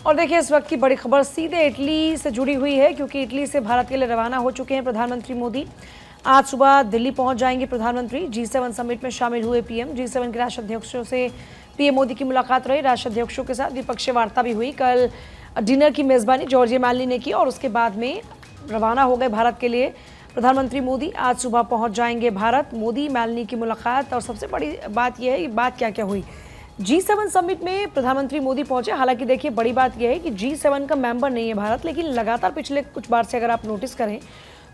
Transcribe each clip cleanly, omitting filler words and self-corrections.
और देखिए इस वक्त की बड़ी खबर सीधे इटली से जुड़ी हुई है, क्योंकि इटली से भारत के लिए रवाना हो चुके हैं प्रधानमंत्री मोदी। आज सुबह दिल्ली पहुंच जाएंगे प्रधानमंत्री। G7 समिट में शामिल हुए पीएम। G7 के राष्ट्राध्यक्षों से पीएम मोदी की मुलाकात रही। राष्ट्राध्यक्षों के साथ द्विपक्षीय वार्ता भी हुई। कल डिनर की मेजबानी जॉर्जिया मेलोनी ने की और उसके बाद में रवाना हो गए भारत के लिए प्रधानमंत्री मोदी। आज सुबह पहुंच जाएंगे भारत। मोदी मेलोनी की मुलाकात, और सबसे बड़ी बात यह है कि बात क्या क्या हुई। G7 समिट में प्रधानमंत्री मोदी पहुंचे। हालांकि देखिए बड़ी बात यह है कि G7 का मेंबर नहीं है भारत, लेकिन लगातार पिछले कुछ बार से अगर आप नोटिस करें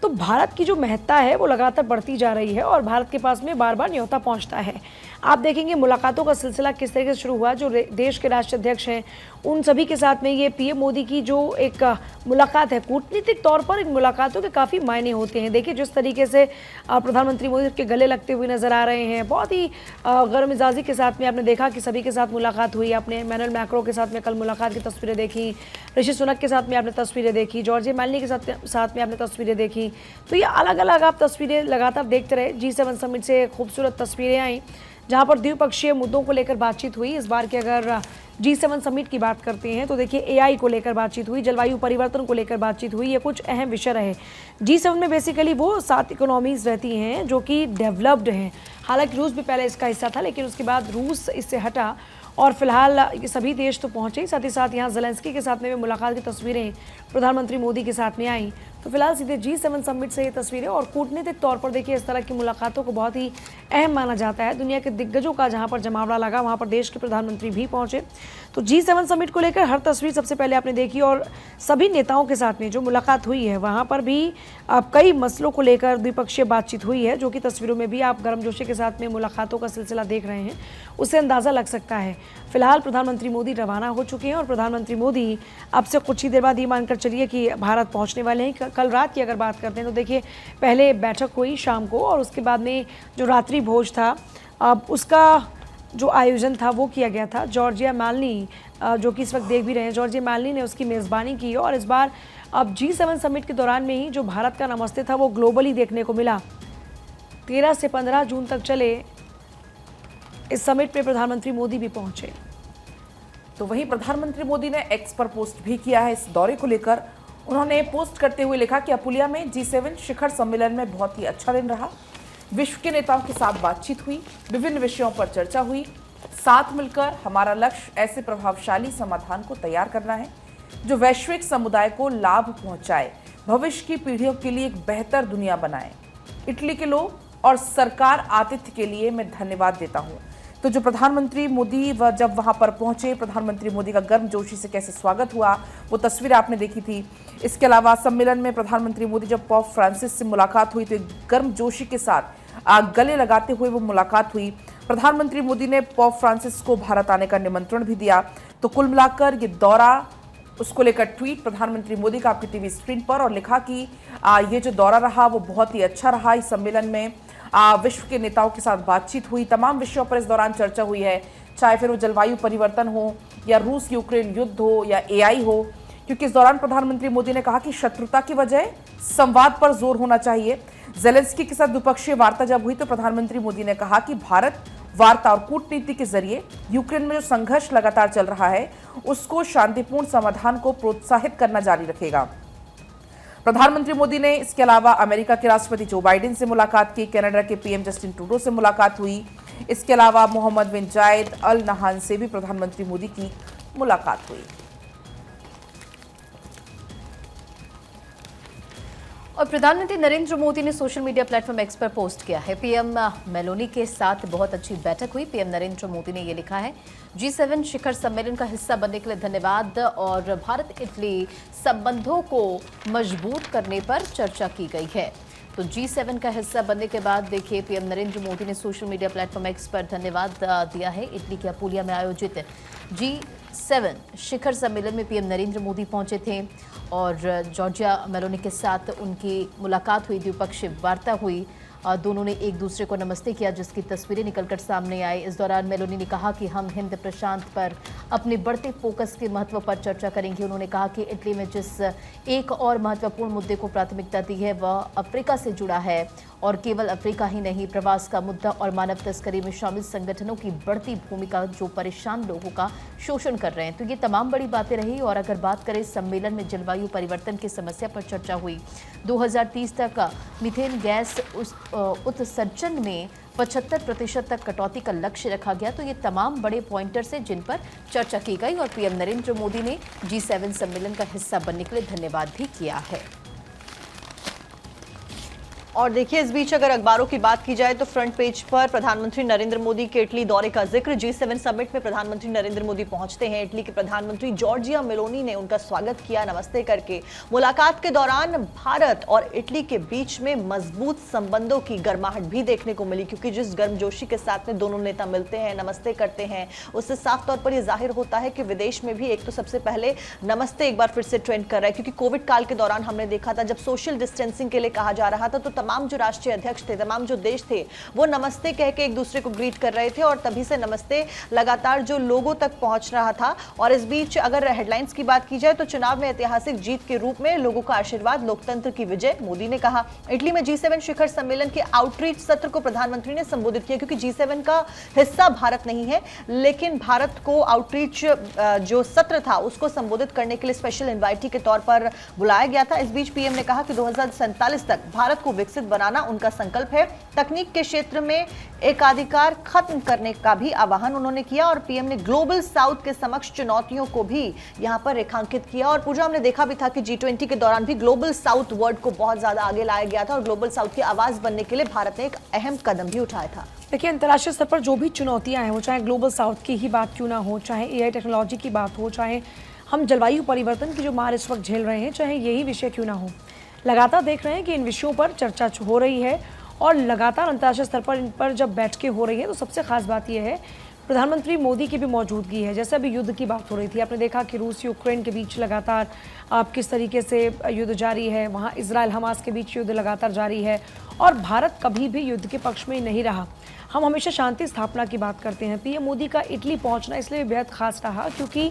तो भारत की जो महत्ता है वो लगातार बढ़ती जा रही है और भारत के पास में बार बार न्योता पहुंचता है। आप देखेंगे मुलाकातों का सिलसिला किस तरीके से शुरू हुआ। जो देश के राष्ट्राध्यक्ष हैं उन सभी के साथ में ये पीएम मोदी की जो एक मुलाकात है, कूटनीतिक तौर पर इन मुलाकातों के काफ़ी मायने होते हैं। देखिए जिस तरीके से प्रधानमंत्री मोदी के गले लगते हुए नजर आ रहे हैं, बहुत ही गर्म मिजाजी के साथ में आपने देखा कि सभी के साथ मुलाकात हुई। आपने इमैनुअल मैक्रों के साथ में कल मुलाकात की तस्वीरें देखी, ऋषि सुनक के साथ में आपने तस्वीरें देखी, जॉर्जिया मेलोनी के साथ में आपने तस्वीरें देखी। तो ये अलग अलग आप तस्वीरें लगातार देखते रहे। G7 समिट से खूबसूरत तस्वीरें आई जहां पर द्विपक्षीय मुद्दों को लेकर बातचीत हुई। इस बार के अगर G7 समिट की बात करते हैं तो देखिए AI को लेकर बातचीत हुई, जलवायु परिवर्तन को लेकर बातचीत हुई। ये कुछ अहम विषय रहे। G7 में बेसिकली वो 7 इकोनॉमीज रहती हैं जो कि डेवलप्ड हैं। हालांकि रूस भी पहले इसका हिस्सा था, लेकिन उसके बाद रूस इससे हटा और फिलहाल ये सभी देश तो पहुंचे। साथ ही साथ यहाँ ज़ेलेंस्की के साथ में भी मुलाकात की तस्वीरें प्रधानमंत्री मोदी के साथ में आई। तो फिलहाल सीधे G7 समिट से ये तस्वीरें, और कूटनीतिक तौर पर देखिए इस तरह की मुलाकातों को बहुत ही अहम माना जाता है। दुनिया के दिग्गजों का जहां पर जमावड़ा लगा वहां पर देश के प्रधानमंत्री भी पहुंचे। तो G7 समिट को लेकर हर तस्वीर सबसे पहले आपने देखी, और सभी नेताओं के साथ में जो मुलाकात हुई है वहां पर भी अब कई मसलों को लेकर द्विपक्षीय बातचीत हुई है, जो कि तस्वीरों में भी आप गर्मजोशी के साथ में मुलाकातों का सिलसिला देख रहे हैं, उससे अंदाज़ा लग सकता है। फिलहाल प्रधानमंत्री मोदी रवाना हो चुके हैं और प्रधानमंत्री मोदी अब से कुछ ही देर बाद ये मानकर चलिए कि भारत पहुंचने वाले हैं। कल रात की अगर बात करते हैं तो देखिए पहले बैठक हुई शाम को, और उसके बाद में जो रात्रि भोज था अब उसका जो आयोजन था वो किया गया था। जॉर्जिया मेलोनी, जो कि इस वक्त देख भी रहे हैं, जॉर्जिया मेलोनी ने उसकी मेज़बानी की। और इस बार अब G7 समिट के दौरान में ही जो भारत का नमस्ते था वो ग्लोबली देखने को मिला। 13 से 15 जून तक चले इस समिट में प्रधानमंत्री मोदी भी पहुंचे। तो वहीं प्रधानमंत्री मोदी ने एक्स पर पोस्ट भी किया है इस दौरे को लेकर। उन्होंने पोस्ट करते हुए लिखा कि अपुलिया में G7 शिखर सम्मेलन में बहुत ही अच्छा दिन रहा। विश्व के नेताओं के साथ बातचीत हुई, विभिन्न विषयों पर चर्चा हुई। साथ मिलकर हमारा लक्ष्य ऐसे प्रभावशाली समाधान को तैयार करना है जो वैश्विक समुदाय को लाभ पहुंचाए, भविष्य की पीढ़ियों के लिए एक बेहतर दुनिया बनाए। इटली के लोग और सरकार आतिथ्य के लिए मैं धन्यवाद देता हूं। तो जो प्रधानमंत्री मोदी जब वहां पर पहुंचे, प्रधानमंत्री मोदी का गर्मजोशी से कैसे स्वागत हुआ वो तस्वीर आपने देखी थी। इसके अलावा सम्मेलन में प्रधानमंत्री मोदी जब पोप फ्रांसिस से मुलाकात हुई तो एक गर्मजोशी के साथ गले लगाते हुए वो मुलाकात हुई। प्रधानमंत्री मोदी ने पोप फ्रांसिस को भारत आने का निमंत्रण भी दिया। तो कुल मिलाकर ये दौरा, उसको लेकर ट्वीट प्रधानमंत्री मोदी का आपकी टीवी स्क्रीन पर, और लिखा कि ये जो दौरा रहा वो बहुत ही अच्छा रहा। इस सम्मेलन में विश्व के नेताओं के साथ बातचीत हुई, तमाम विषयों पर इस दौरान चर्चा हुई है, चाहे फिर वो जलवायु परिवर्तन हो या रूस यूक्रेन युद्ध हो या AI हो। क्योंकि इस दौरान प्रधानमंत्री मोदी ने कहा कि शत्रुता की बजाय संवाद पर जोर होना चाहिए। ज़ेलेंस्की के साथ द्विपक्षीय वार्ता जब हुई तो प्रधानमंत्री मोदी ने कहा कि भारत वार्ता और कूटनीति के जरिए यूक्रेन में जो संघर्ष लगातार चल रहा है उसको शांतिपूर्ण समाधान को प्रोत्साहित करना जारी रखेगा। प्रधानमंत्री मोदी ने इसके अलावा अमेरिका के राष्ट्रपति जो बाइडेन से मुलाकात की, कनाडा के PM जस्टिन ट्रूडो से मुलाकात हुई। इसके अलावा मोहम्मद बिन जायद अल नहान से भी प्रधानमंत्री मोदी की मुलाकात हुई। और प्रधानमंत्री नरेंद्र मोदी ने सोशल मीडिया प्लेटफॉर्म एक्स पर पोस्ट किया है, पीएम मेलोनी के साथ बहुत अच्छी बैठक हुई। पीएम नरेंद्र मोदी ने ये लिखा है, G7 शिखर सम्मेलन का हिस्सा बनने के लिए धन्यवाद और भारत इटली संबंधों को मजबूत करने पर चर्चा की गई है। तो G7 का हिस्सा बनने के बाद देखिए पीएम नरेंद्र मोदी ने सोशल मीडिया प्लेटफॉर्म एक्स पर धन्यवाद दिया है। इटली के अपुलिया में आयोजित G7 शिखर सम्मेलन में पीएम नरेंद्र मोदी पहुंचे थे और जॉर्जिया मेलोनी के साथ उनकी मुलाकात हुई, द्विपक्षीय वार्ता हुई। दोनों ने एक दूसरे को नमस्ते किया, जिसकी तस्वीरें निकलकर सामने आई। इस दौरान मेलोनी ने कहा कि हम हिंद प्रशांत पर अपने बढ़ते फोकस के महत्व पर चर्चा करेंगे। उन्होंने कहा कि इटली में जिस एक और महत्वपूर्ण मुद्दे को प्राथमिकता दी है वह अफ्रीका से जुड़ा है, और केवल अफ्रीका ही नहीं, प्रवास का मुद्दा और मानव तस्करी में शामिल संगठनों की बढ़ती भूमिका जो परेशान लोगों का शोषण कर रहे हैं। तो ये तमाम बड़ी बातें रही। और अगर बात करें सम्मेलन में जलवायु परिवर्तन की समस्या पर चर्चा हुई। 2030 तक मीथेन गैस उत्सर्जन में 75% तक कटौती का लक्ष्य रखा गया। तो ये तमाम बड़े पॉइंटर्स हैं जिन पर चर्चा की गई। और पीएम नरेंद्र मोदी ने G7 सम्मेलन का हिस्सा बनने के लिए धन्यवाद भी किया है। और देखिए, इस बीच अगर अखबारों की बात की जाए तो फ्रंट पेज पर प्रधानमंत्री नरेंद्र मोदी के इटली दौरे का जिक्र। G7 समिट में प्रधानमंत्री नरेंद्र मोदी पहुंचते हैं। इटली के प्रधानमंत्री जॉर्जिया मेलोनी ने उनका स्वागत किया, नमस्ते करके। मुलाकात के दौरान भारत और इटली के बीच में मजबूत संबंधों की गर्माहट भी देखने को मिली, क्योंकि जिस गर्मजोशी के साथ में दोनों नेता मिलते हैं, नमस्ते करते हैं, उससे साफ तौर पर यह जाहिर होता है कि विदेश में भी एक तो सबसे पहले नमस्ते एक बार फिर से ट्रेंड कर रहा है। क्योंकि कोविड काल के दौरान हमने देखा था, जब सोशल डिस्टेंसिंग के लिए कहा जा रहा था तो तमाम जो राष्ट्रीय अध्यक्ष थे, तमाम जो देश थे, वो नमस्ते कह के एक दूसरे को ग्रीट कर रहे थे, और तभी से नमस्ते लगातार जो लोगों तक पहुंच रहा था। और इस बीच अगर हेडलाइंस की बात की जाए तो चुनाव में ऐतिहासिक जीत के रूप में लोगों का आशीर्वाद, लोकतंत्र की विजय, मोदी ने कहा। इटली में G7 शिखर सम्मेलन के आउटरीच सत्र को प्रधानमंत्री ने संबोधित किया, क्योंकि G7 का हिस्सा भारत नहीं है, लेकिन भारत को आउटरीच जो सत्र था उसको संबोधित करने के लिए स्पेशल इन्वाइटी के तौर पर बुलाया गया था। इस बीच पीएम ने कहा कि 2047 तक भारत को विकसित बनाना उनका संकल्प है। तकनीक के क्षेत्र में एकाधिकार खत्म करने का भी आह्वान उन्होंने किया। और पीएम ने ग्लोबल साउथ के समक्ष चुनौतियों को भी यहां पर रेखांकित किया। और पूजा, हमने देखा भी था कि G20 के दौरान भी ग्लोबल साउथ वर्ड को बहुत ज्यादा आगे लाया गया था, और ग्लोबल साउथ की आवाज बनने के लिए भारत ने एक अहम कदम भी उठाया था। देखिए, अंतर्राष्ट्रीय स्तर पर जो भी चुनौतियां हैं, वो चाहे ग्लोबल साउथ की ही बात क्यों ना हो, चाहे AI टेक्नोलॉजी की बात हो, चाहे हम जलवायु परिवर्तन की जो मार इस वक्त झेल रहे हैं, चाहे यही विषय क्यों ना हो, लगातार देख रहे हैं कि इन विषयों पर चर्चा हो रही है। और लगातार अंतर्राष्ट्रीय स्तर पर इन पर जब बैठकें हो रही है तो सबसे खास बात यह है प्रधानमंत्री मोदी की भी मौजूदगी है। जैसे अभी युद्ध की बात हो रही थी, आपने देखा कि रूस यूक्रेन के बीच लगातार किस तरीके से युद्ध जारी है, वहाँ इजराइल हमास के बीच युद्ध लगातार जारी है, और भारत कभी भी युद्ध के पक्ष में नहीं रहा। हम हमेशा शांति स्थापना की बात करते हैं। पीएम मोदी का इटली पहुँचना इसलिए बेहद खास रहा क्योंकि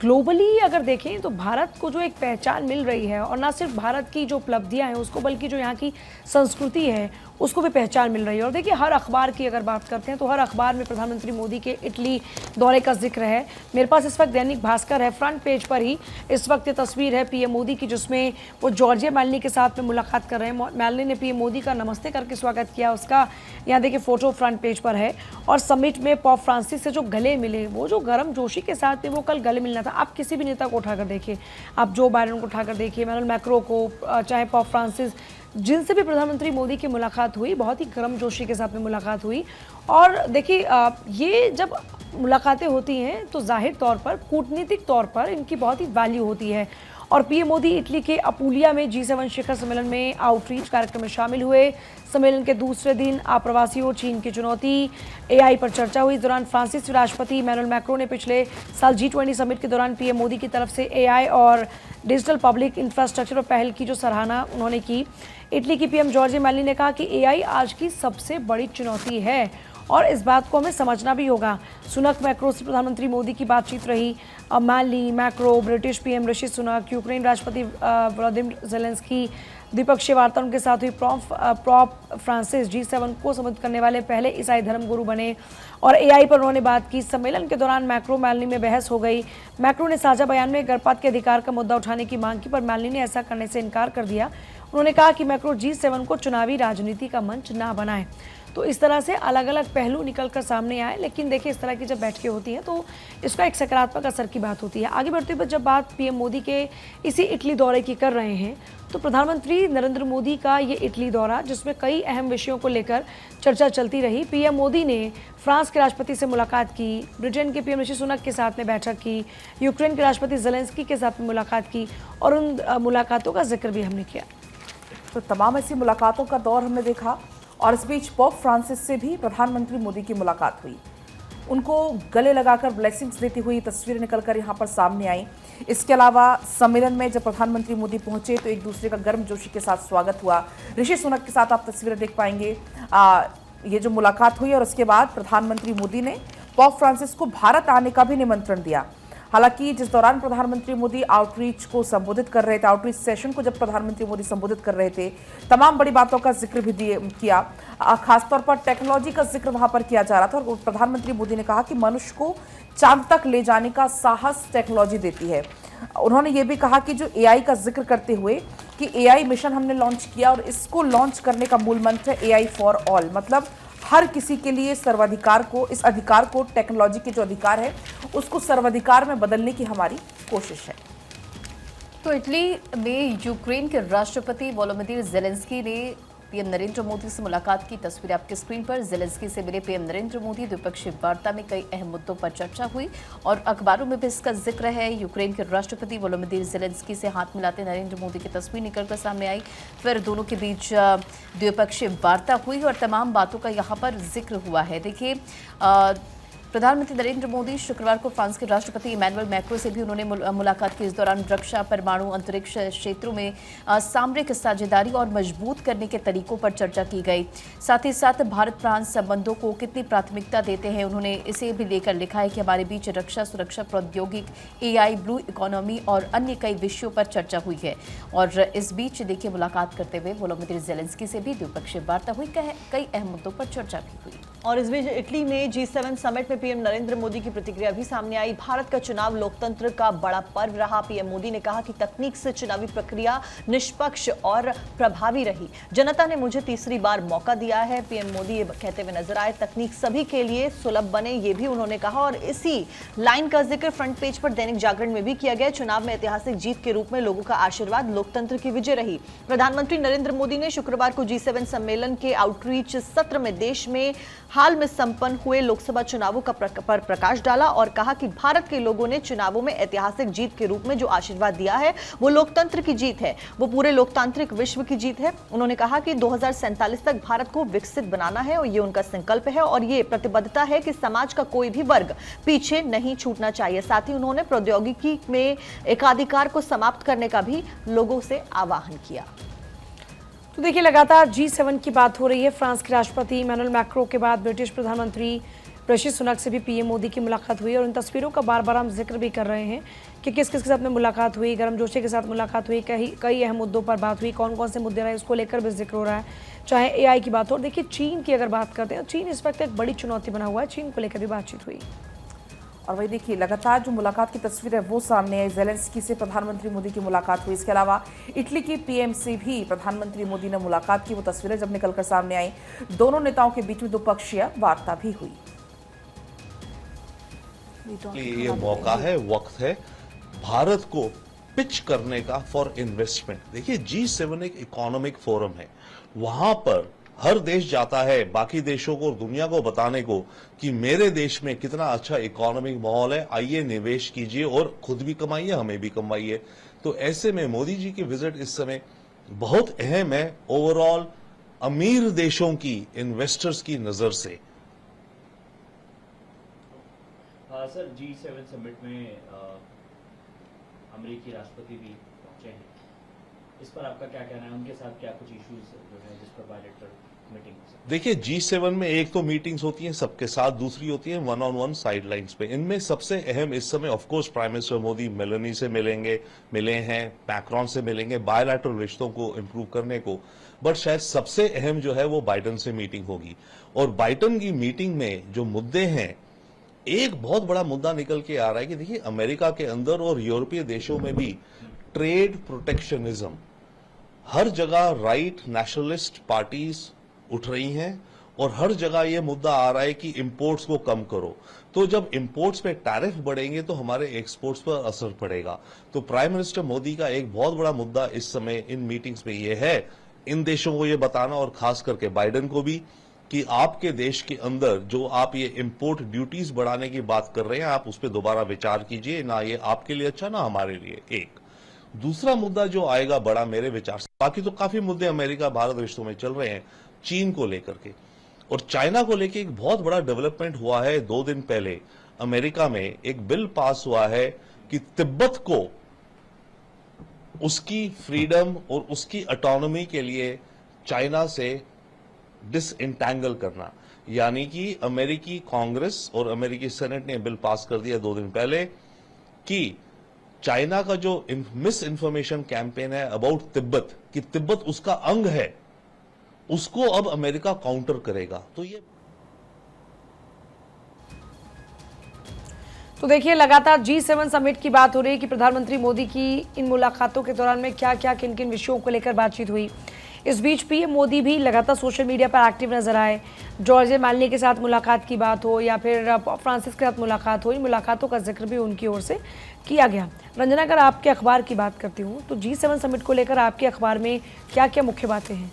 ग्लोबली अगर देखें तो भारत को जो एक पहचान मिल रही है, और ना सिर्फ भारत की जो उपलब्धियां हैं उसको, बल्कि जो यहाँ की संस्कृति है उसको भी पहचान मिल रही है। और देखिए, हर अखबार की अगर बात करते हैं तो हर अखबार में प्रधानमंत्री मोदी के इटली दौरे का जिक्र है। मेरे पास इस वक्त दैनिक भास्कर है, फ्रंट पेज पर ही इस वक्त ये तस्वीर है पीएम मोदी की, जिसमें वो जॉर्जिया मेलोनी के साथ में मुलाकात कर रहे हैं। मेलोनी ने पीएम मोदी का नमस्ते करके स्वागत किया, उसका यहाँ देखिए फोटो फ्रंट पेज पर है। और समिट में पोप फ्रांसिस से जो गले मिले, वो जो गर्म जोशी के साथ में वो कल गले मिलना था। आप किसी भी नेता को उठाकर देखिए, आप जो बाइडेन को उठाकर देखिए, इमैनुअल मैक्रो को, चाहे पोप फ्रांसिस, जिनसे भी प्रधानमंत्री मोदी की मुलाकात हुई, बहुत ही गर्मजोशी के साथ में मुलाकात हुई। और देखिए, ये जब मुलाकातें होती हैं तो जाहिर तौर पर, कूटनीतिक तौर पर इनकी बहुत ही वैल्यू होती है। और पीएम मोदी इटली के अपुलिया में G7 शिखर सम्मेलन में आउटरीच कार्यक्रम में शामिल हुए। सम्मेलन के दूसरे दिन आप्रवासियों, चीन की चुनौती, AI पर चर्चा हुई। इस दौरान फ्रांसीसी राष्ट्रपति इमैनुअल मैक्रो ने पिछले साल G20 समिट के दौरान पीएम मोदी की तरफ से AI और डिजिटल पब्लिक इंफ्रास्ट्रक्चर पर पहल की जो सराहना उन्होंने की। इटली की पीएम जॉर्जिया मेलोनी ने कहा कि AI आज की सबसे बड़ी चुनौती है, और इस बात को हमें समझना भी होगा। सुनक मैक्रो से प्रधानमंत्री मोदी की बातचीत रही। Meloni, macro, British PM Rishi Sunak, Ukraine राष्ट्रपति व्लादिमीर ज़ेलेंस्की, द्विपक्षीय वार्ता उनके साथ हुई। पोप फ्रांसिस G7 को संबोधित करने वाले पहले ईसाई धर्मगुरु बने। और AI पर उन्होंने बात की। सम्मेलन के दौरान मैक्रो मेलोनी में बहस हो गई। मैक्रो ने साझा बयान में गर्भपात के अधिकार का मुद्दा उठाने की मांग की, पर मेलोनी ने ऐसा करने से इनकार कर दिया। उन्होंने कहा कि मैक्रो G7 को चुनावी राजनीति का मंच ना बनाए। तो इस तरह से अलग अलग पहलू निकल कर सामने आए। लेकिन देखिए, इस तरह की जब बैठकें होती हैं तो इसका एक सकारात्मक असर की बात होती है। आगे बढ़ते हुए जब बात पीएम मोदी के इसी इटली दौरे की कर रहे हैं, तो प्रधानमंत्री नरेंद्र मोदी का ये इटली दौरा, जिसमें कई अहम विषयों को लेकर चर्चा चलती रही। पीएम मोदी ने फ्रांस के राष्ट्रपति से मुलाकात की, ब्रिटेन के पीएम ऋषि सुनक के साथ में बैठक की, यूक्रेन के राष्ट्रपति ज़ेलेंस्की के साथ में मुलाकात की, और उन मुलाकातों का जिक्र भी हमने किया। तो तमाम ऐसी मुलाकातों का दौर हमने देखा। और इस बीच पोप फ्रांसिस से भी प्रधानमंत्री मोदी की मुलाकात हुई। उनको गले लगाकर ब्लेसिंग्स देती हुई तस्वीरें निकलकर यहाँ पर सामने आई। इसके अलावा सम्मेलन में जब प्रधानमंत्री मोदी पहुंचे तो एक दूसरे का गर्मजोशी के साथ स्वागत हुआ। ऋषि सुनक के साथ आप तस्वीरें देख पाएंगे। ये जो मुलाकात हुई और उसके बाद प्रधानमंत्री मोदी ने पोप फ्रांसिस को भारत आने का भी निमंत्रण दिया। हालांकि जिस दौरान प्रधानमंत्री मोदी आउटरीच को संबोधित कर रहे थे, आउटरीच सेशन को जब प्रधानमंत्री मोदी संबोधित कर रहे थे, तमाम बड़ी बातों का जिक्र भी किया। खासतौर पर टेक्नोलॉजी का जिक्र वहां पर किया जा रहा था और प्रधानमंत्री मोदी ने कहा कि मनुष्य को चांद तक ले जाने का साहस टेक्नोलॉजी देती है। उन्होंने ये भी कहा कि जो एआई का जिक्र करते हुए कि एआई मिशन हमने लॉन्च किया और इसको लॉन्च करने का मूल मंत्र है एआई फॉर ऑल, मतलब हर किसी के लिए सर्वाधिकार को, इस अधिकार को, टेक्नोलॉजी के जो अधिकार है उसको सर्वाधिकार में बदलने की हमारी कोशिश है। तो इटली में यूक्रेन के राष्ट्रपति वोलोदिमीर ज़ेलेंस्की ने पीएम नरेंद्र मोदी से मुलाकात की। तस्वीर आपके स्क्रीन पर। ज़ेलेंस्की से मिले पीएम नरेंद्र मोदी। द्विपक्षीय वार्ता में कई अहम मुद्दों पर चर्चा हुई और अखबारों में भी इसका जिक्र है। यूक्रेन के राष्ट्रपति वोलोदिमीर ज़ेलेंस्की से हाथ मिलाते नरेंद्र मोदी की तस्वीर निकलकर सामने आई। फिर दोनों के बीच द्विपक्षीय वार्ता हुई और तमाम बातों का यहाँ पर जिक्र हुआ है। देखिए, प्रधानमंत्री नरेंद्र मोदी शुक्रवार को फ्रांस के राष्ट्रपति इमैनुअल मैक्रो से भी उन्होंने मुलाकात की। इस दौरान रक्षा, परमाणु, अंतरिक्ष क्षेत्रों में सामरिक साझेदारी और मजबूत करने के तरीकों पर चर्चा की गई। साथ ही साथ भारत फ्रांस संबंधों को कितनी प्राथमिकता देते हैं, उन्होंने इसे भी लेकर लिखा है कि हमारे बीच रक्षा, सुरक्षा, प्रौद्योगिकी, एआई, ब्लू इकोनॉमी और अन्य कई विषयों पर चर्चा हुई है। और इस बीच देखिए, मुलाकात करते हुए वोलोदिमीर ज़ेलेंस्की से भी द्विपक्षीय वार्ता हुई, कई अहम मुद्दों पर चर्चा भी हुई। और इस बीच इटली में G7 समिट में पीएम नरेंद्र मोदी की प्रतिक्रिया भी सामने आई। भारत का चुनाव लोकतंत्र का बड़ा पर्व रहा। पीएम मोदी ने कहा कि तकनीक से चुनावी प्रक्रिया निष्पक्ष और प्रभावी रही। जनता ने मुझे तीसरी बार मौका दिया है, पीएम मोदी ये कहते हुए नजर आए। तकनीक सभी के लिए सुलभ बने, ये भी उन्होंने कहा। और इसी लाइन का जिक्र फ्रंट पेज पर दैनिक जागरण में भी किया गया। चुनाव में ऐतिहासिक जीत के रूप में लोगों का आशीर्वाद, लोकतंत्र की विजय रही। प्रधानमंत्री नरेंद्र मोदी ने शुक्रवार को G7 सम्मेलन के आउटरीच सत्र में देश में हाल में संपन्न हुए लोकसभा चुनावों पर प्रकाश डाला और कहा कि भारत के लोगों ने चुनावों में ऐतिहासिक जीत के रूप में जो आशीर्वाद दिया है वो लोकतंत्र की जीत है, वो पूरे लोकतांत्रिक विश्व की जीत है। उन्होंने कहा कि 2047 तक भारत को विकसित बनाना है और ये उनका संकल्प है और ये प्रतिबद्धता है कि समाज का कोई भी वर्ग पीछे नहीं छूटना चाहिए। साथ ही उन्होंने प्रौद्योगिकी में एकाधिकार को समाप्त करने का भी लोगों से आह्वान किया। तो देखिए, लगातार G7 की बात हो रही है। फ्रांस के राष्ट्रपति इमैनुअल मैक्रो के बाद ब्रिटिश प्रधानमंत्री ऋषि सुनक से भी पीएम मोदी की मुलाकात हुई और इन तस्वीरों का बार बार हम जिक्र भी कर रहे हैं कि किस किस के साथ में मुलाकात हुई, गर्मजोशी के साथ मुलाकात हुई, कई अहम मुद्दों पर बात हुई, कौन कौन से मुद्दे रहे उसको लेकर भी जिक्र हो रहा है, चाहे एआई की बात हो। और देखिए, चीन की अगर बात करते हैं, चीन इस वक्त एक बड़ी चुनौती बना हुआ है, चीन को लेकर भी बातचीत हुई। और वही देखिए, लगातार जो मुलाकात की तस्वीर है वो सामने आई। ज़ेलेंस्की से प्रधानमंत्री मोदी की मुलाकात हुई। इसके अलावा इटली की पीएम से भी प्रधानमंत्री मोदी ने मुलाकात की। वो तस्वीरें जब निकलकर सामने आई, दोनों नेताओं के बीच में द्विपक्षीय वार्ता भी हुई। ये मौका है, वक्त है भारत को पिच करने का फॉर इन्वेस्टमेंट। देखिए, G7 एक इकोनॉमिक फोरम है, वहां पर हर देश जाता है बाकी देशों को और दुनिया को बताने को कि मेरे देश में कितना अच्छा इकोनॉमिक माहौल है, आइए निवेश कीजिए और खुद भी कमाइए, हमें भी कमाइए। तो ऐसे में मोदी जी की विजिट इस समय बहुत अहम है ओवरऑल अमीर देशों की, इन्वेस्टर्स की नजर से। सर, G7 समिट में अमेरिकी राष्ट्रपति भी पहुंचे हैं, इस पर आपका क्या कहना है? उनके साथ क्या कुछ इश्यूज जो है जिस पर बायलैटरल मीटिंग? देखिए, G7 में एक तो मीटिंग्स होती हैं सबके साथ, दूसरी होती है वन ऑन वन साइडलाइंस पे। इनमें सबसे अहम इस समय of course prime minister Modi Meloni से मिले हैं, मैक्रोन से मिलेंगे, बायलैटरल रिश्तों को इंप्रूव करने को। बट शायद सबसे अहम जो है वो बाइडेन से मीटिंग होगी। और बाइडेन की मीटिंग में जो मुद्दे हैं, एक बहुत बड़ा मुद्दा निकल के आ रहा है कि देखिए, अमेरिका के अंदर और यूरोपीय देशों में भी ट्रेड प्रोटेक्शनिज्म, हर जगह राइट नेशनलिस्ट पार्टीज उठ रही हैं और हर जगह यह मुद्दा आ रहा है कि इंपोर्ट्स को कम करो। तो जब इंपोर्ट्स पे टैरिफ बढ़ेंगे तो हमारे एक्सपोर्ट्स पर असर पड़ेगा। तो प्राइम मिनिस्टर मोदी का एक बहुत बड़ा मुद्दा इस समय इन मीटिंग्स में यह है, इन देशों को यह बताना और खास करके बाइडेन को भी, कि आपके देश के अंदर जो आप ये इंपोर्ट ड्यूटीज बढ़ाने की बात कर रहे हैं, आप उस पर दोबारा विचार कीजिए, ना ये आपके लिए अच्छा ना हमारे लिए। एक दूसरा मुद्दा जो आएगा बड़ा मेरे विचार से, बाकी तो काफी मुद्दे अमेरिका भारत रिश्तों में चल रहे हैं, चीन को लेकर के और चाइना को लेकर एक बहुत बड़ा डेवलपमेंट हुआ है। 2 दिन पहले अमेरिका में एक बिल पास हुआ है कि तिब्बत को उसकी फ्रीडम और उसकी ऑटोनॉमी के लिए चाइना से डिसइंटैंगल करना, यानी कि अमेरिकी कांग्रेस और अमेरिकी सेनेट ने बिल पास कर दिया 2 दिन पहले कि चाइना का जो मिस इन्फॉर्मेशन कैंपेन है अबाउट तिब्बत, कि तिब्बत उसका अंग है, उसको अब अमेरिका काउंटर करेगा। तो देखिए, लगातार G7 समिट की बात हो रही है कि प्रधानमंत्री मोदी की इन मुलाकातों के दौरान में क्या क्या किन किन विषयों को लेकर बातचीत हुई। इस बीच पीएम मोदी भी लगातार सोशल मीडिया पर एक्टिव नजर आए। जॉर्जिया मेलोनी के साथ मुलाकात की बात हो या फिर पोप फ्रांसिस के साथ मुलाकात हो, इन मुलाकातों का जिक्र भी उनकी ओर से किया गया। रंजना, अगर आपके अखबार की बात करती हूँ तो G7 समिट को लेकर आपके अखबार में क्या क्या मुख्य बातें हैं?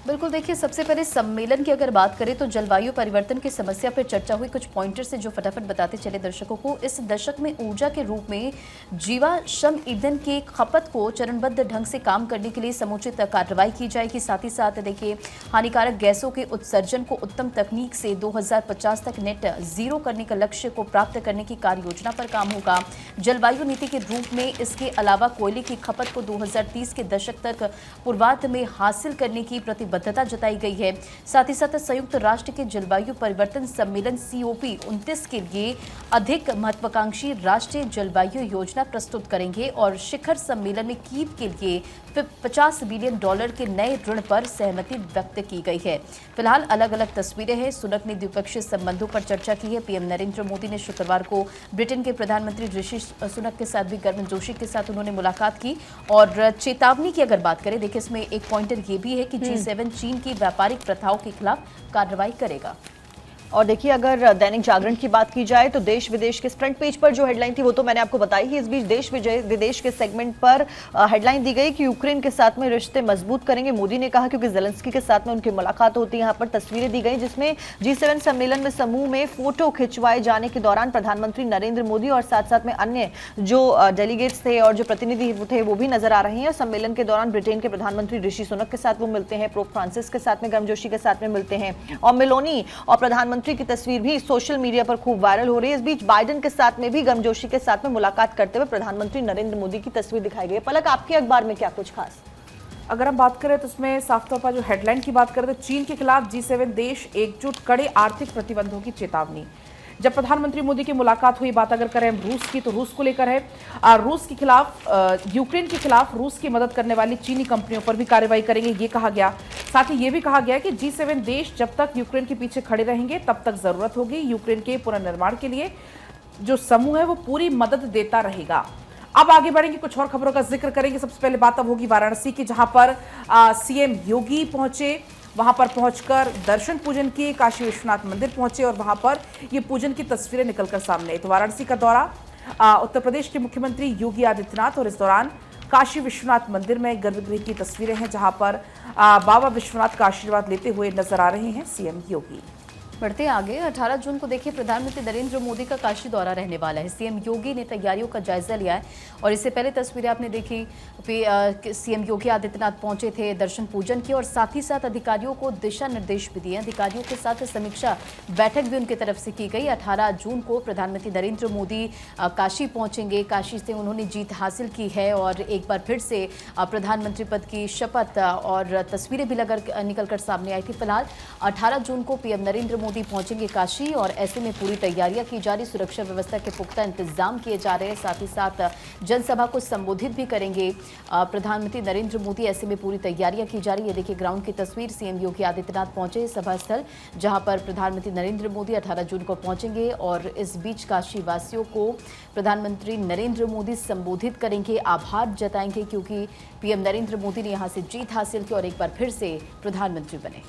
बिल्कुल, देखिए, सबसे पहले सम्मेलन की अगर बात करें तो जलवायु परिवर्तन की समस्या पर चर्चा हुई। कुछ पॉइंटर से जो फटाफट बताते चले दर्शकों को। इस दशक में ऊर्जा के रूप में जीवाश्म ईंधन की खपत को चरणबद्ध ढंग से काम करने के लिए समुचित कार्रवाई की जाएगी। साथ ही साथ देखिए, हानिकारक गैसों के उत्सर्जन को उत्तम तकनीक से 2050 तक नेट जीरो करने का लक्ष्य को प्राप्त करने की कार्य योजना पर काम होगा। जलवायु नीति के रूप में इसके अलावा कोयले की खपत को 2030 के दशक तक पूर्वार्ध में हासिल करने की प्रतिबद्धता जताई गई है। साथ ही साथ संयुक्त राष्ट्र के जलवायु परिवर्तन सम्मेलन COP29 के लिए अधिक महत्वाकांक्षी राष्ट्रीय जलवायु योजना प्रस्तुत करेंगे और शिखर सम्मेलन में कीव के लिए $50 बिलियन के नए ऋण पर सहमति व्यक्त की गई है। फिलहाल अलग अलग तस्वीरें हैं। सुनक ने द्विपक्षीय संबंधों पर चर्चा की है। पीएम नरेंद्र मोदी ने शुक्रवार को ब्रिटेन के प्रधानमंत्री ऋषि सुनक के साथ भी गर्मजोशी के साथ उन्होंने मुलाकात की और चेतावनी की अगर बात करें, देखिए, इसमें एक पॉइंटर ये भी है कि G7 चीन की व्यापारिक प्रथाओं के खिलाफ कार्रवाई करेगा। और देखिए, अगर दैनिक जागरण की बात की जाए तो देश विदेश के फ्रंट पेज पर जो हेडलाइन थी वो तो मैंने आपको बताई ही। इस बीच देश विदेश के सेगमेंट पर हेडलाइन दी गई कि यूक्रेन के साथ में रिश्ते मजबूत करेंगे, मोदी ने कहा, क्योंकि जेलेंस्की के साथ में उनकी मुलाकात होती है। यहाँ पर तस्वीरें दी गई जिसमें G7 सम्मेलन में समूह में फोटो खिंचवाए जाने के दौरान प्रधानमंत्री नरेंद्र मोदी और साथ साथ में अन्य जो डेलीगेट्स थे और जो प्रतिनिधि थे वो भी नजर आ रहे हैं। सम्मेलन के दौरान ब्रिटेन के प्रधानमंत्री ऋषि सुनक के साथ वो मिलते हैं, पोप फ्रांसिस के साथ में गर्मजोशी के साथ में मिलते हैं और मेलोनी और प्रधानमंत्री की तस्वीर भी सोशल मीडिया पर खूब वायरल हो रही है। इस बीच बाइडेन के साथ में भी गर्मजोशी के साथ में मुलाकात करते हुए प्रधानमंत्री नरेंद्र मोदी की तस्वीर दिखाई गई है। पलक, आपके अखबार में क्या कुछ खास? अगर हम बात करें तो उसमें साफ तौर पर जो हेडलाइन की बात करें तो चीन के खिलाफ G7 देश एकजुट, कड़े आर्थिक प्रतिबंधों की चेतावनी। जब प्रधानमंत्री मोदी की मुलाकात हुई, बात अगर करें रूस की तो रूस को लेकर है। रूस के खिलाफ, यूक्रेन के खिलाफ रूस की मदद करने वाली चीनी कंपनियों पर भी कार्रवाई करेंगे, ये कहा गया। साथ ही ये भी कहा गया कि G7 देश जब तक यूक्रेन के पीछे खड़े रहेंगे तब तक जरूरत होगी यूक्रेन के पुनर्निर्माण के लिए जो समूह है वो पूरी मदद देता रहेगा। अब आगे बढ़ेंगे, कुछ और खबरों का जिक्र करेंगे। सबसे पहले बात अब होगी वाराणसी की, जहां पर CM योगी पहुंचे। वहां पर पहुंचकर दर्शन पूजन किए, काशी विश्वनाथ मंदिर पहुंचे और वहां पर ये पूजन की तस्वीरें निकलकर सामने आई। तो वाराणसी का दौरा, उत्तर प्रदेश के मुख्यमंत्री योगी आदित्यनाथ, और इस दौरान काशी विश्वनाथ मंदिर में गर्भगृह की तस्वीरें हैं जहां पर बाबा विश्वनाथ का आशीर्वाद लेते हुए नजर आ रहे हैं CM योगी। बढ़ते आगे, 18 जून को देखिए प्रधानमंत्री नरेंद्र मोदी का काशी दौरा रहने वाला है। CM योगी ने तैयारियों का जायजा लिया है और इससे पहले तस्वीरें आपने देखी, CM योगी आदित्यनाथ पहुंचे थे, दर्शन पूजन किया और साथ ही साथ अधिकारियों को दिशा निर्देश भी दिए। अधिकारियों के साथ समीक्षा बैठक भी उनकी तरफ से की गई। 18 जून को प्रधानमंत्री नरेंद्र मोदी काशी पहुंचेंगे। काशी से उन्होंने जीत हासिल की है और एक बार फिर से प्रधानमंत्री पद की शपथ और तस्वीरें भी निकलकर सामने आई थी। फिलहाल 18 जून को पीएम नरेंद्र मोदी पहुंचेंगे काशी और ऐसे में पूरी तैयारियां की जा रही, सुरक्षा व्यवस्था के पुख्ता इंतजाम किए जा रहे हैं। साथ ही साथ जनसभा को संबोधित भी करेंगे प्रधानमंत्री नरेंद्र मोदी, ऐसे में पूरी तैयारियां की जा रही है। देखिए ग्राउंड की तस्वीर, CM योगी आदित्यनाथ पहुंचे सभा स्थल जहां पर प्रधानमंत्री नरेंद्र मोदी 18 जून को पहुंचेंगे और इस बीच काशी वासियों को प्रधानमंत्री नरेंद्र मोदी संबोधित करेंगे, आभार जताएंगे क्योंकि पीएम नरेंद्र मोदी ने यहां से जीत हासिल की और एक बार फिर से प्रधानमंत्री बने।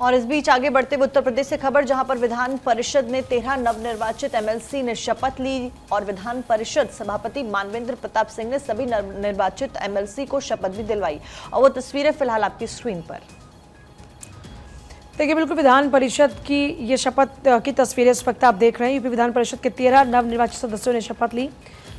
और इस बीच आगे बढ़ते हुए उत्तर प्रदेश से खबर, जहां पर विधान परिषद ने 13 नवनिर्वाचित MLC ने शपथ ली और विधान परिषद सभापति मानवेंद्र प्रताप सिंह ने सभी नवनिर्वाचित MLC को शपथ भी दिलवाई और वो तस्वीरें फिलहाल आपकी स्क्रीन पर देखिए। बिल्कुल, विधान परिषद की ये शपथ की तस्वीरें इस वक्त आप देख रहे हैं। यूपी विधान परिषद के 13 नवनिर्वाचित सदस्यों ने शपथ ली,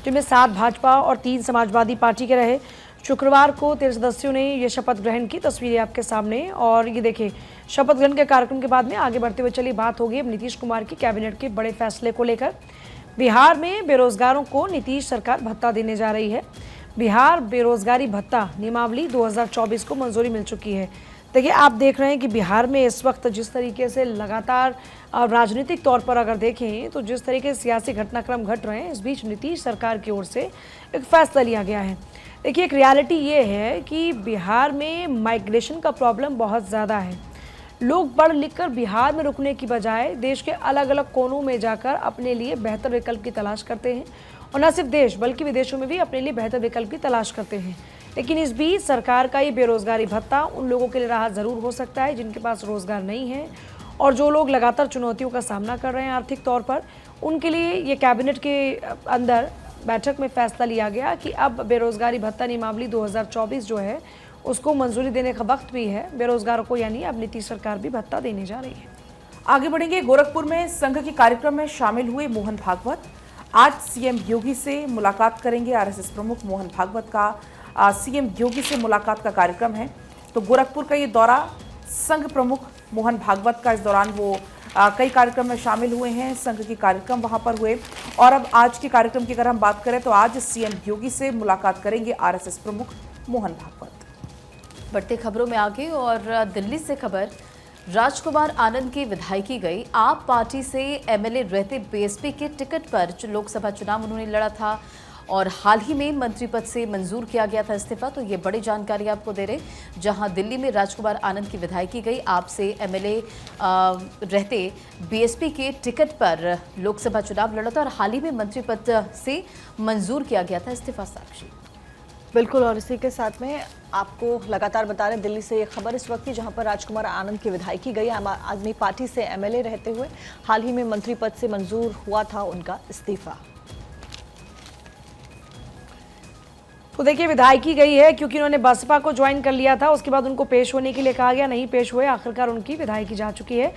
जिनमें 7 भाजपा और 3 समाजवादी पार्टी के रहे। शुक्रवार को 13 सदस्यों ने ये शपथ ग्रहण की, तस्वीरें आपके सामने। और ये देखिए, शपथ ग्रहण के कार्यक्रम के बाद में आगे बढ़ते हुए चली बात होगी अब नीतीश कुमार की कैबिनेट के बड़े फैसले को लेकर। बिहार में बेरोजगारों को नीतीश सरकार भत्ता देने जा रही है। बिहार बेरोजगारी भत्ता नियमावली 2024 को मंजूरी मिल चुकी है। देखिए, आप देख रहे हैं कि बिहार में इस वक्त जिस तरीके से लगातार राजनीतिक तौर पर अगर देखें तो जिस तरीके से सियासी घटनाक्रम घट रहे हैं, इस बीच नीतीश सरकार की ओर से एक फैसला लिया गया है। देखिए, एक रियलिटी ये है कि बिहार में माइग्रेशन का प्रॉब्लम बहुत ज़्यादा है। लोग पढ़ लिख कर बिहार में रुकने की बजाय देश के अलग अलग कोनों में जाकर अपने लिए बेहतर विकल्प की तलाश करते हैं, और न सिर्फ देश बल्कि विदेशों में भी अपने लिए बेहतर विकल्प की तलाश करते हैं। लेकिन इस बीच सरकार का ये बेरोजगारी भत्ता उन लोगों के लिए राहत ज़रूर हो सकता है जिनके पास रोजगार नहीं है, और जो लोग लगातार चुनौतियों का सामना कर रहे हैं आर्थिक तौर पर, उनके लिए ये कैबिनेट के अंदर बैठक में फैसला लिया गया कि अब बेरोजगारी भत्ता नियमावली 2024 जो है उसको मंजूरी देने का वक्त भी है बेरोजगारों को, यानी अब नीतीश सरकार भी भत्ता देने जा रही है। आगे बढ़ेंगे। गोरखपुर में संघ के कार्यक्रम में शामिल हुए मोहन भागवत। आज सीएम योगी से मुलाकात करेंगे। आरएसएस प्रमुख मोहन भागवत का सीएम योगी से मुलाकात का कार्यक्रम है। तो गोरखपुर का ये दौरा, संघ प्रमुख मोहन भागवत का, इस दौरान वो कई कार्यक्रम में शामिल हुए हैं। संघ के कार्यक्रम वहां पर हुए। और अब आज के कार्यक्रम की अगर हम बात करें तो आज सीएम योगी से मुलाकात करेंगे आरएसएस प्रमुख मोहन भागवत। बढ़ते खबरों में आगे, और दिल्ली से खबर, राजकुमार आनंद की विधायकी गई। आप पार्टी से एमएलए रहते बीएसपी के टिकट पर लोकसभा चुनाव उन्होंने लड़ा था और हाल ही में मंत्री पद से मंजूर किया गया था इस्तीफा। तो ये बड़ी जानकारी आपको दे रहे, जहां दिल्ली में राजकुमार आनंद की विधायकी गई। आपसे एमएलए रहते बीएसपी के टिकट पर लोकसभा चुनाव लड़ा था और हाल ही में मंत्री पद से मंजूर किया गया था इस्तीफा। साक्षी बिल्कुल, और इसी के साथ में आपको लगातार बता रहे हैं दिल्ली से ये खबर इस वक्त की, जहां पर राजकुमार आनंद की विधायकी गई। आम आदमी पार्टी से एमएलए रहते हुए हाल ही में मंत्री पद से मंजूर हुआ था उनका इस्तीफा। तो देखिए, विधायकी गई है क्योंकि उन्होंने बसपा को ज्वाइन कर लिया था। उसके बाद उनको पेश होने के लिए कहा गया, नहीं पेश हुए, आखिरकार उनकी विधायकी जा चुकी है।